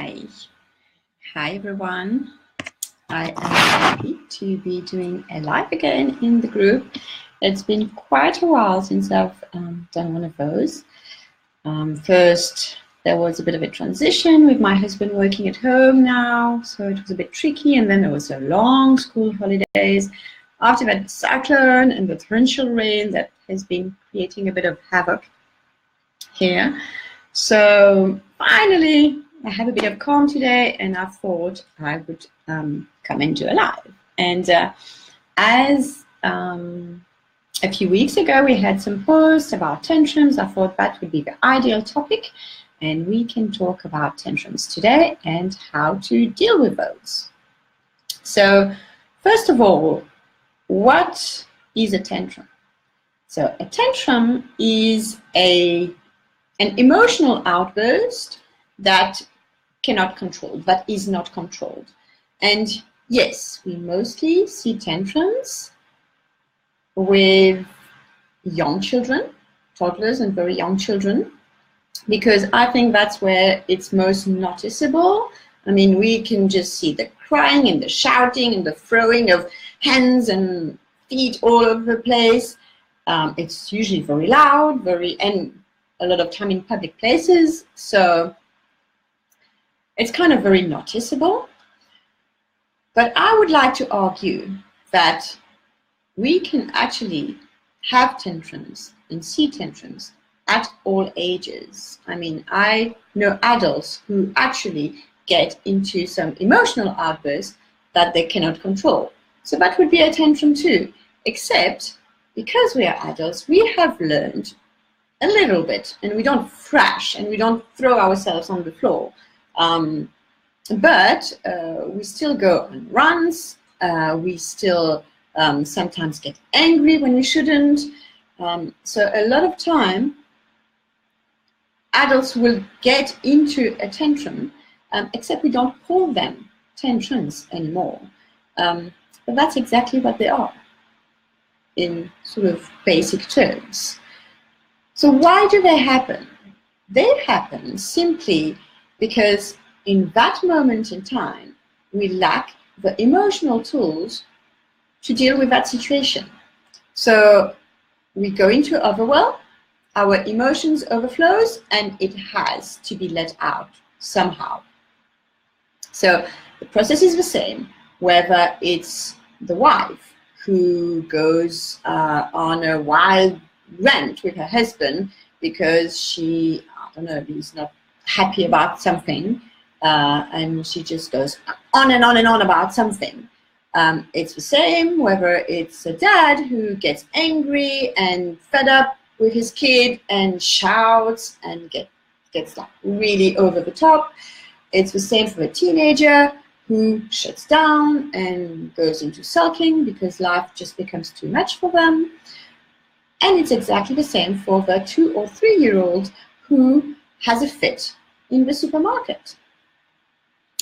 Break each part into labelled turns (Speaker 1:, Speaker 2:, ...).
Speaker 1: Hi. Hi, everyone. I am happy to be doing a live again in the group. It's been quite a while since I've done one of those. First, there was a bit of a transition with my husband working at home now, so it was a bit tricky. And then there was a long school holidays. After that cyclone and the torrential rain that has been creating a bit of havoc here. So finally, I have a bit of calm today, and I thought I would come into a live. And as a few weeks ago we had some posts about tantrums, I thought that would be the ideal topic, and we can talk about tantrums today and how to deal with those. So first of all, what is a tantrum? So a tantrum is an emotional outburst that cannot control, that is not controlled. And yes, we mostly see tantrums with young children, toddlers and very young children, because I think that's where it's most noticeable. I mean, we can just see the crying and the shouting and the throwing of hands and feet all over the place. It's usually very loud, and a lot of time in public places, so it's kind of very noticeable. But I would like to argue that we can actually have tantrums and see tantrums at all ages. I mean, I know adults who actually get into some emotional outbursts that they cannot control. So that would be a tantrum too, except because we are adults, we have learned a little bit, and we don't thrash and we don't throw ourselves on the floor. But we still go on runs, we still sometimes get angry when we shouldn't. So a lot of time, adults will get into a tantrum, except we don't call them tantrums anymore. But that's exactly what they are in sort of basic terms. So why do they happen? They happen simply because in that moment in time, we lack the emotional tools to deal with that situation. So we go into overwhelm, our emotions overflows, and it has to be let out somehow. So the process is the same, whether it's the wife who goes on a wild rant with her husband because she, I don't know, he's not happy about something, and she just goes on and on and on about something. It's the same whether it's a dad who gets angry and fed up with his kid and shouts and gets like really over the top. It's the same for a teenager who shuts down and goes into sulking because life just becomes too much for them. And it's exactly the same for the 2 or 3 year old who has a fit in the supermarket.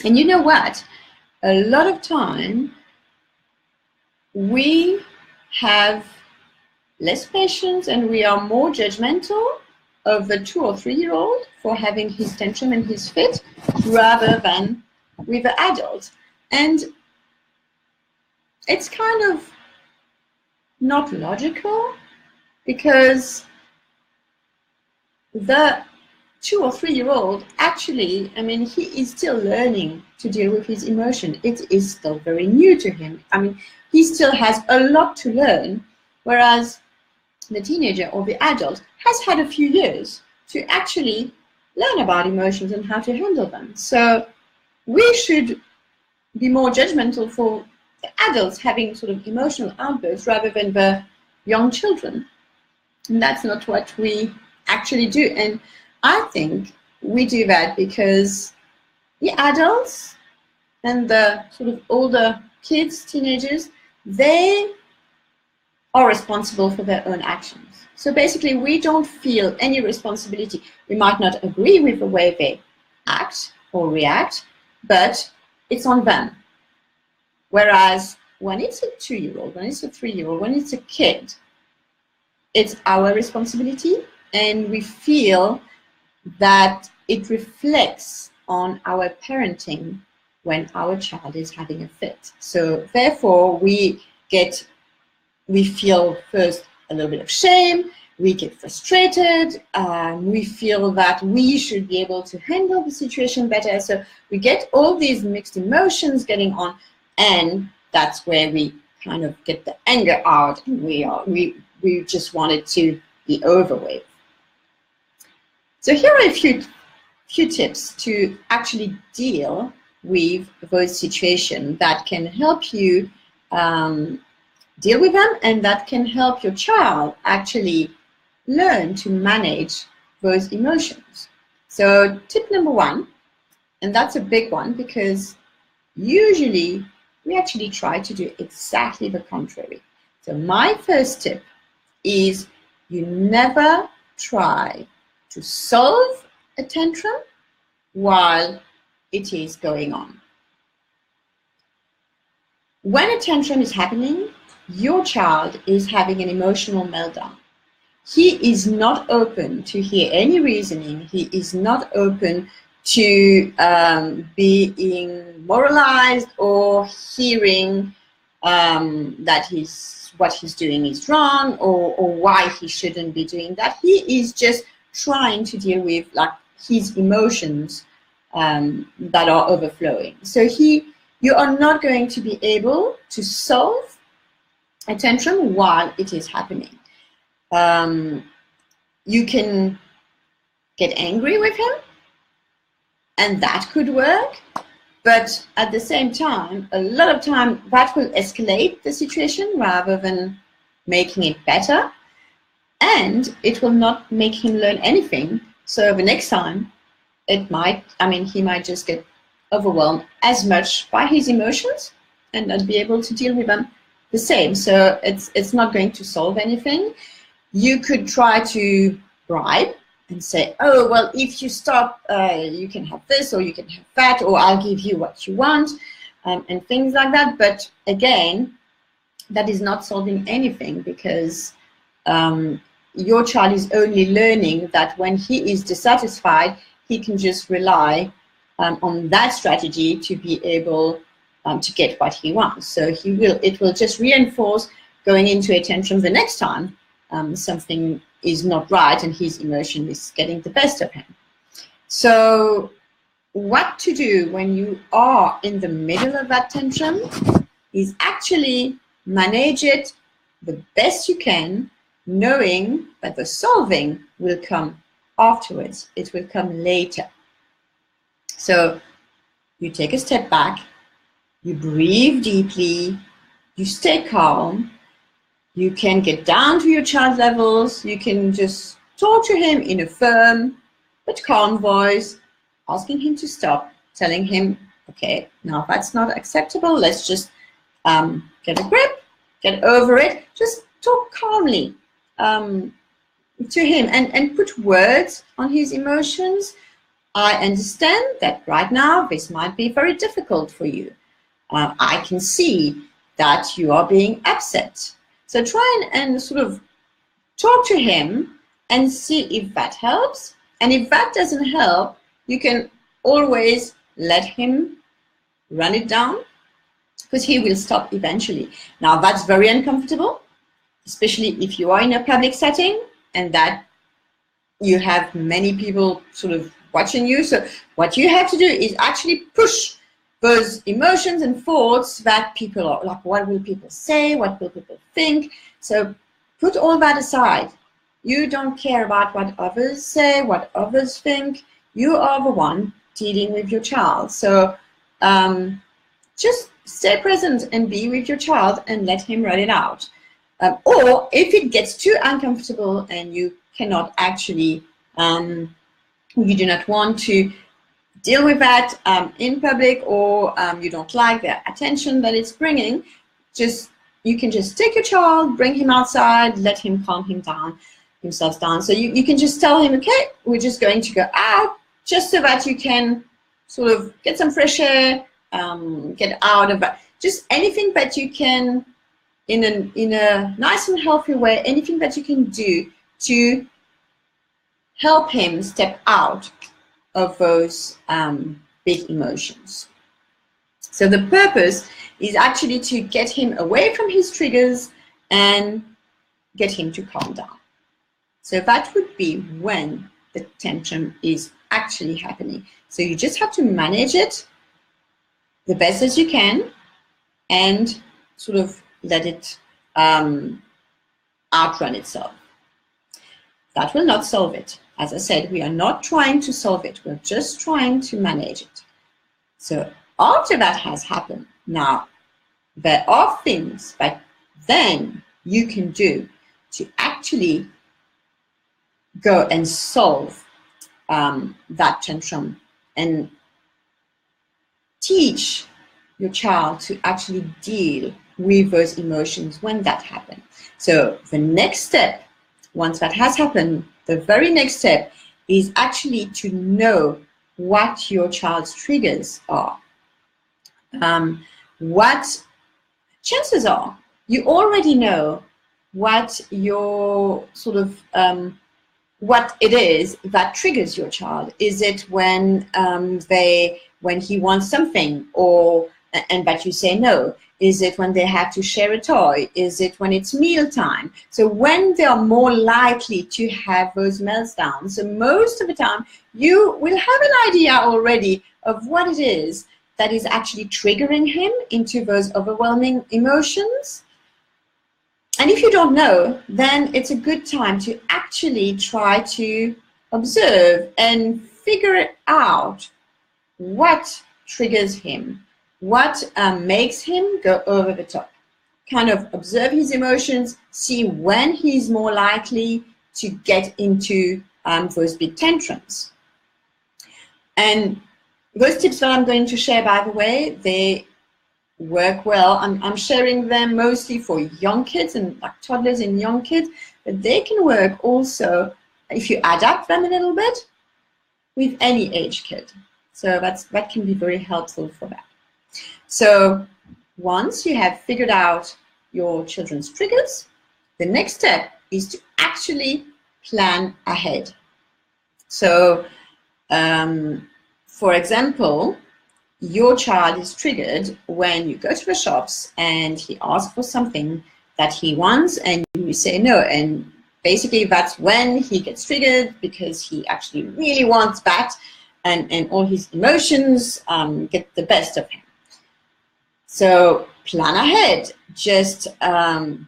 Speaker 1: And you know what? A lot of time we have less patience and we are more judgmental of the 2 or 3 year old for having his tantrum and his fit rather than with the adult. And it's kind of not logical, because the 2 or 3 year old actually, I mean, he is still learning to deal with his emotion. It is still very new to him. I mean, he still has a lot to learn, whereas the teenager or the adult has had a few years to actually learn about emotions and how to handle them. So we should be more judgmental for the adults having sort of emotional outbursts rather than the young children. And that's not what we actually do. And I think we do that because the adults and the sort of older kids, teenagers, they are responsible for their own actions. So basically, we don't feel any responsibility. We might not agree with the way they act or react, but it's on them. Whereas when it's a 2 year old, when it's a 3 year old, when it's a kid, it's our responsibility, and we feel that it reflects on our parenting when our child is having a fit. So therefore, we feel first a little bit of shame, we get frustrated, we feel that we should be able to handle the situation better. So we get all these mixed emotions getting on, and that's where we kind of get the anger out, and we just want it to be over with. So here are a few tips to actually deal with those situations that can help you deal with them, and that can help your child actually learn to manage those emotions. So tip number one, and that's a big one because usually we actually try to do exactly the contrary. So my first tip is you never try to solve a tantrum while it is going on. When a tantrum is happening, your child is having an emotional meltdown. He is not open to hear any reasoning. He is not open to being moralized or hearing that what he's doing is wrong, or why he shouldn't be doing that. He is just trying to deal with like his emotions that are overflowing. So you are not going to be able to solve a tantrum while it is happening. You can get angry with him, and that could work, but at the same time, a lot of time that will escalate the situation rather than making it better, and it will not make him learn anything. So the next time, he might just get overwhelmed as much by his emotions and not be able to deal with them the same. So it's not going to solve anything. You could try to bribe and say, oh, well, if you stop, you can have this, or you can have that, or I'll give you what you want, and things like that. But again, that is not solving anything, because your child is only learning that when he is dissatisfied, he can just rely on that strategy to be able to get what he wants. So it will just reinforce going into a tantrum the next time something is not right and his emotion is getting the best of him. So what to do when you are in the middle of that tantrum is actually manage it the best you can, knowing that the solving will come afterwards. It will come later. So you take a step back, you breathe deeply, you stay calm, you can get down to your child levels, you can just talk to him in a firm but calm voice, asking him to stop, telling him, okay, now that's not acceptable, let's just get a grip, get over it, just talk calmly to him and put words on his emotions. I understand that right now this might be very difficult for you. I can see that you are being upset. So try and sort of talk to him and see if that helps. And if that doesn't help, you can always let him run it down, because he will stop eventually. Now that's very uncomfortable, especially if you are in a public setting and that you have many people sort of watching you. So what you have to do is actually push those emotions and thoughts that people are like, what will people say? What will people think? So put all that aside. You don't care about what others say, what others think. You are the one dealing with your child. So just stay present and be with your child and let him run it out. Or if it gets too uncomfortable and you cannot actually, you do not want to deal with that in public, or you don't like the attention that it's bringing, you can just take your child, bring him outside, let him calm himself down. So you can just tell him, okay, we're just going to go out, just so that you can sort of get some fresh air, get out of that. Just anything that you can, in a nice and healthy way, anything that you can do to help him step out of those big emotions. So the purpose is actually to get him away from his triggers and get him to calm down. So that would be when the tantrum is actually happening. So you just have to manage it the best as you can and sort of let it outrun itself. That will not solve it. As I said, we are not trying to solve it. We're just trying to manage it. So after that has happened, now there are things that then you can do to actually go and solve that tantrum and teach your child to actually deal with those emotions when that happens. So the next step, once that has happened, the very next step is actually to know what your child's triggers are. What chances are you already know what your sort of what it is that triggers your child. Is it when he wants something, or and that you say no? Is it when they have to share a toy? Is it when it's mealtime? So when they are more likely to have those meltdowns, so most of the time you will have an idea already of what it is that is actually triggering him into those overwhelming emotions. And if you don't know, then it's a good time to actually try to observe and figure out what triggers him, what makes him go over the top. Kind of observe his emotions, see when he's more likely to get into those big tantrums. And those tips that I'm going to share, by the way, they work well. I'm sharing them mostly for young kids and like toddlers and young kids, but they can work also if you adapt them a little bit with any age kid. So that can be very helpful for that. So once you have figured out your children's triggers, the next step is to actually plan ahead. So for example, your child is triggered when you go to the shops and he asks for something that he wants and you say no. And basically that's when he gets triggered, because he actually really wants that, and all his emotions get the best of him. So plan ahead. Just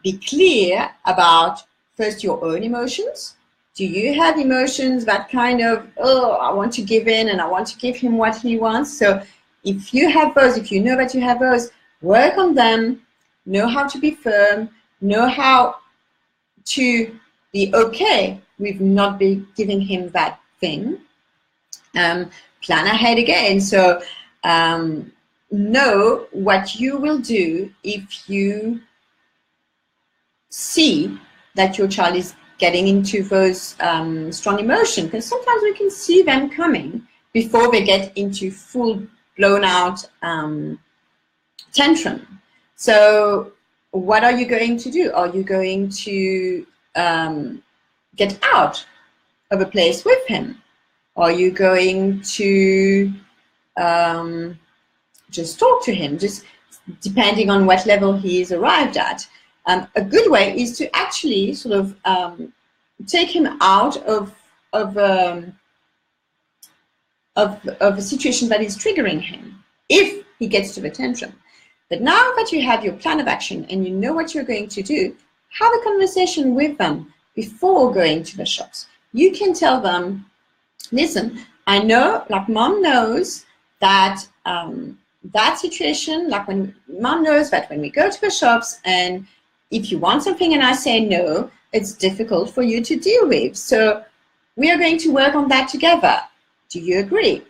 Speaker 1: be clear about first your own emotions. Do you have emotions that kind of, oh, I want to give in and I want to give him what he wants? So if you have those, if you know that you have those, work on them, know how to be firm, know how to be okay with not giving him that thing. Plan ahead again. So know what you will do if you see that your child is getting into those strong emotions, because sometimes we can see them coming before they get into full blown out tantrum. So what are you going to do? Are you going to get out of a place with him? Are you going to just talk to him, just depending on what level he is arrived at? A good way is to actually sort of take him out of a situation that is triggering him if he gets to the tantrum. But now that you have your plan of action and you know what you're going to do, have a conversation with them before going to the shops. You can tell them, listen, I know, like mom knows that that situation, like when mom knows that when we go to the shops and if you want something and I say no, it's difficult for you to deal with. So we are going to work on that together. Do you agree?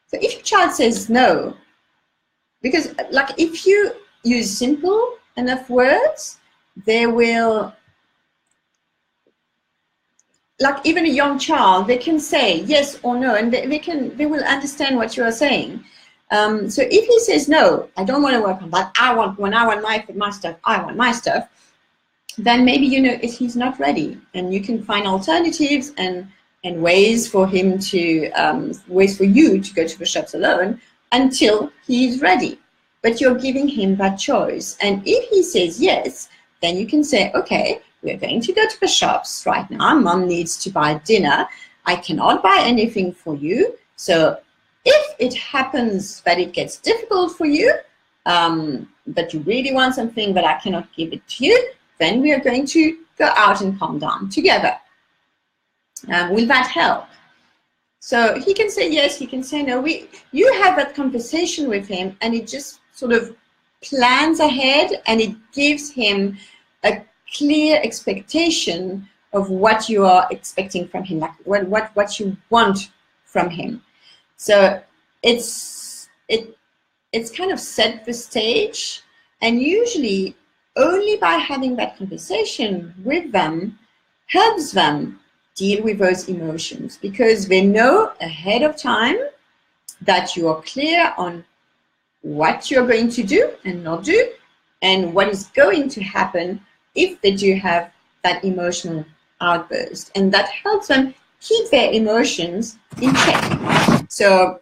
Speaker 1: So if your child says no, because like if you use simple enough words, they will, like even a young child, they can say yes or no, and they will understand what you are saying. So if he says no, I don't want to work on that, when I want my stuff, I want my stuff, then maybe you know if he's not ready, and you can find alternatives and and ways for him to, ways for you to go to the shops alone until he's ready. But you're giving him that choice. And if he says yes, then you can say, okay, we're going to go to the shops right now. Mom needs to buy dinner. I cannot buy anything for you. So if it happens that it gets difficult for you, but you really want something but I cannot give it to you, then we are going to go out and calm down together. Will that help? So he can say yes, he can say no. You have that conversation with him, and it just sort of plans ahead, and it gives him a clear expectation of what you are expecting from him, like what you want from him. So it's kind of set the stage, and usually only by having that conversation with them helps them deal with those emotions, because they know ahead of time that you are clear on what you're going to do and not do, and what is going to happen if they do have that emotional outburst. And that helps them keep their emotions in check. So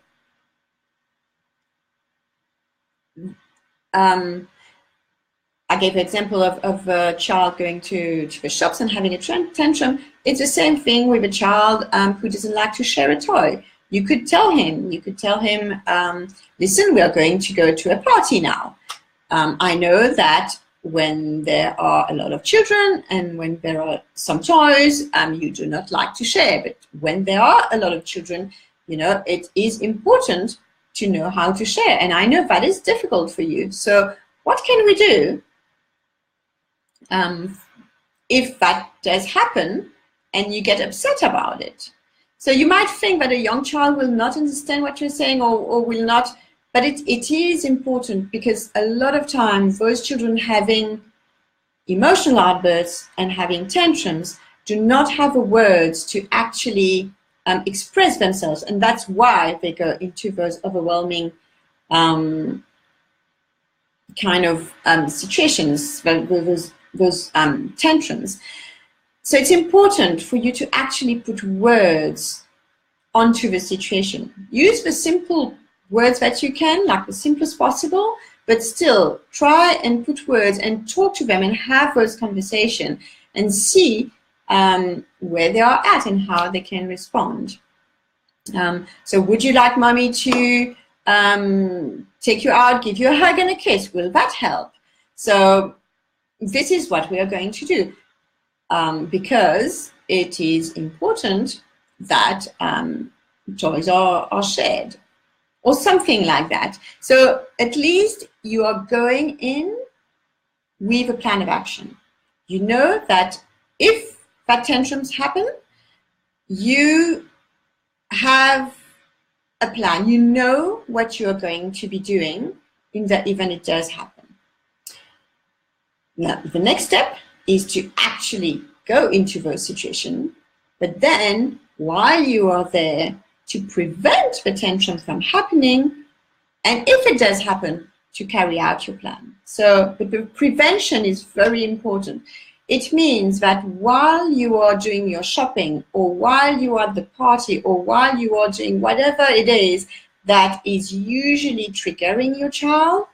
Speaker 1: I gave an example of a child going to the shops and having a tantrum. It's the same thing with a child who doesn't like to share a toy. You could tell him, listen, we are going to go to a party now. I know that when there are a lot of children and when there are some toys, you do not like to share. But when there are a lot of children, you know, it is important to know how to share. And I know that is difficult for you. So what can we do if that does happen and you get upset about it? So you might think that a young child will not understand what you're saying or will not, but it is important, because a lot of times those children having emotional outbursts and having tantrums do not have the words to actually express themselves, and that's why they go into those overwhelming kind of situations, those tantrums. So it's important for you to actually put words onto the situation. Use the simple words that you can, like the simplest possible, but still try and put words and talk to them and have those conversations and see where they are at and how they can respond. So would you like mommy to take you out, give you a hug and a kiss? Will that help? So this is what we are going to do, because it is important that toys are shared or something like that. So at least you are going in with a plan of action. You know that if that tantrums happen, you have a plan. You know what you are going to be doing in the event it does happen. Now, the next step is to actually go into those situations, but then while you are there, to prevent the tantrum from happening, and if it does happen, to carry out your plan. So the prevention is very important. It means that while you are doing your shopping, or while you are at the party, or while you are doing whatever it is that is usually triggering your child,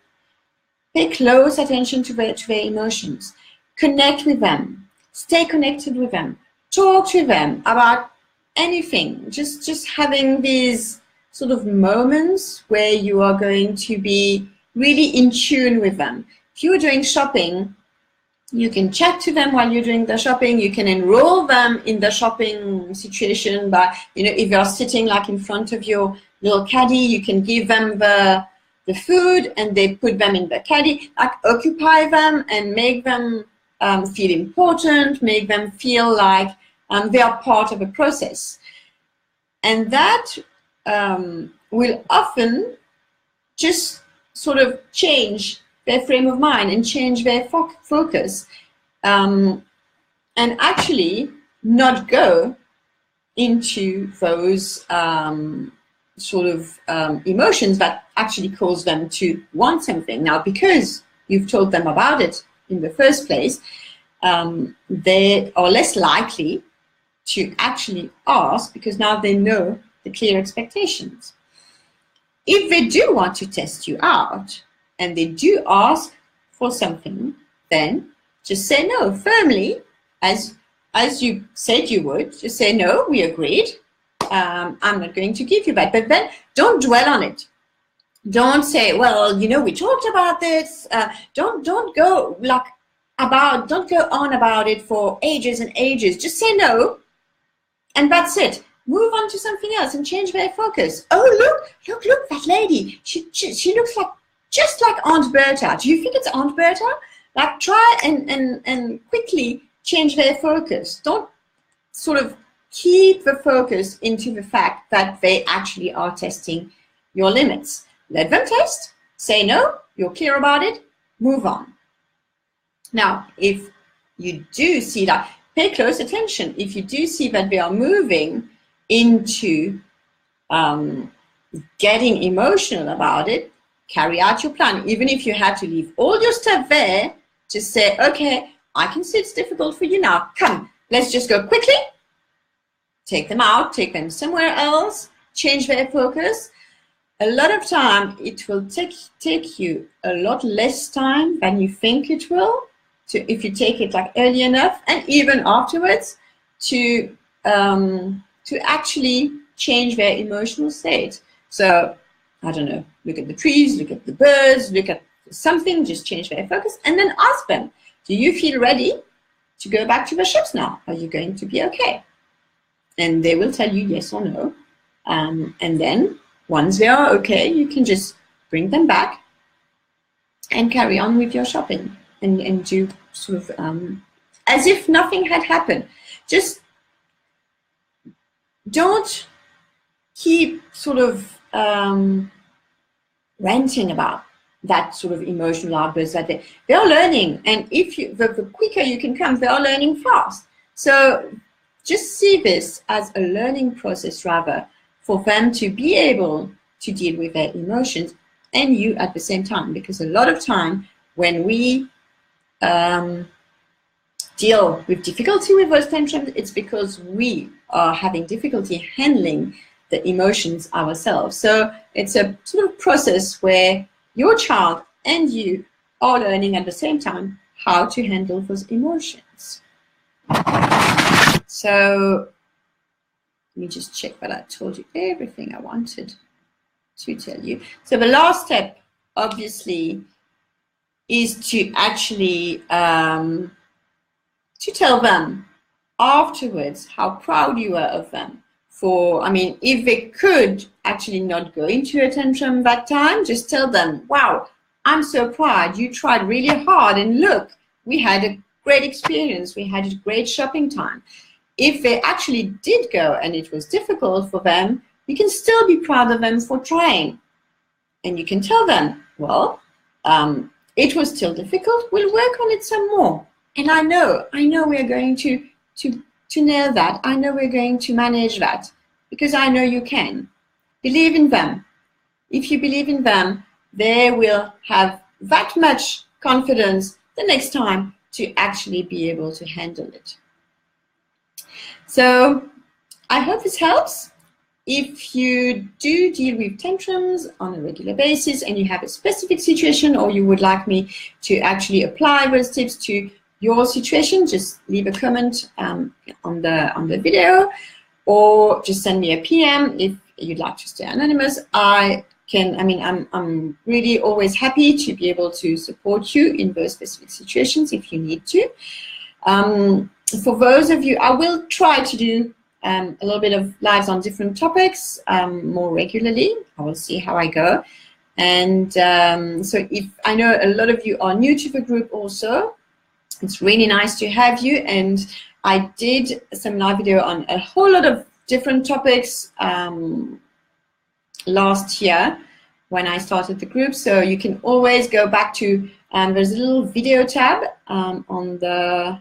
Speaker 1: pay close attention to their emotions. Connect with them. Stay connected with them. Talk to them about anything. Just having these sort of moments where you are going to be really in tune with them. If you are doing shopping, you can chat to them while you're doing the shopping. You can enroll them in the shopping situation by, you know, if you're sitting like in front of your little caddy, you can give them the food and they put them in the caddy, like occupy them and make them feel important, make them feel like they are part of a process. And that will often just sort of change their frame of mind and change their focus, and actually not go into those sort of emotions that actually cause them to want something. Now, because you've told them about it in the first place, they are less likely to actually ask, because now they know the clear expectations. If they do want to test you out and they do ask for something, then just say no firmly, as you said you would. Just say no, we agreed. I'm not going to give you that. But then don't dwell on it. Don't say, well, you know, we talked about this. Don't go don't go on about it for ages and ages. Just say no, and that's it. Move on to something else and change their focus. Oh, look, that lady. She looks like just like Aunt Bertha. Do you think it's Aunt Bertha? Like, try and quickly change their focus. Don't sort of keep the focus into the fact that they actually are testing your limits. Let them test. Say no. You're clear about it. Move on. Now, if you do see that, pay close attention. If you do see that they are moving into getting emotional about it, carry out your plan. Even if you have to leave all your stuff there, just say, okay, I can see it's difficult for you now. Come, let's just go quickly. Take them out, take them somewhere else, change their focus. A lot of time, it will take you a lot less time than you think it will, if you take it like early enough, and even afterwards, to actually change their emotional state. So, I don't know, look at the trees, look at the birds, look at something, just change their focus, and then ask them, do you feel ready to go back to the ships now? Are you going to be okay? And they will tell you yes or no. And then once they are okay, you can just bring them back and carry on with your shopping and do sort of as if nothing had happened. Just don't keep sort of ranting about that sort of emotional outburst that they're learning. And if you, the quicker you can come, they are learning fast. So just see this as a learning process, rather, for them to be able to deal with their emotions and you at the same time. Because a lot of time when we deal with difficulty with those tantrums, it's because we are having difficulty handling the emotions ourselves. So it's a sort of process where your child and you are learning at the same time how to handle those emotions. So let me just check that I told you everything I wanted to tell you. So the last step, obviously, is to actually to tell them afterwards how proud you are of them. For, I mean, if they could actually not go into a tantrum that time, just tell them, wow, I'm so proud. You tried really hard, and look, we had a great experience. We had a great shopping time. If they actually did go and it was difficult for them, you can still be proud of them for trying. And you can tell them, well, it was still difficult. We'll work on it some more. And I know we're going to nail that. I know we're going to manage that, because I know you can. Believe in them. If you believe in them, they will have that much confidence the next time to actually be able to handle it. So I hope this helps. If you do deal with tantrums on a regular basis and you have a specific situation, or you would like me to actually apply those tips to your situation, just leave a comment on the video, or just send me a PM if you'd like to stay anonymous. I'm really always happy to be able to support you in those specific situations if you need to. For those of you, I will try to do a little bit of lives on different topics more regularly. I will see how I go. And so if I know a lot of you are new to the group also, it's really nice to have you. And I did some live video on a whole lot of different topics last year when I started the group. So you can always go back to, there's a little video tab on the,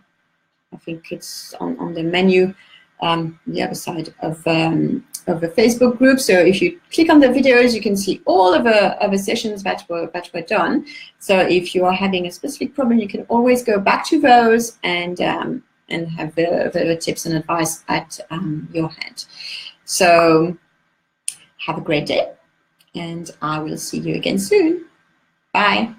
Speaker 1: I think it's on the menu, the other side of the Facebook group. So if you click on the videos, you can see all of the sessions that were done. So if you are having a specific problem, you can always go back to those and and have the tips and advice at your hand. So have a great day, and I will see you again soon. Bye.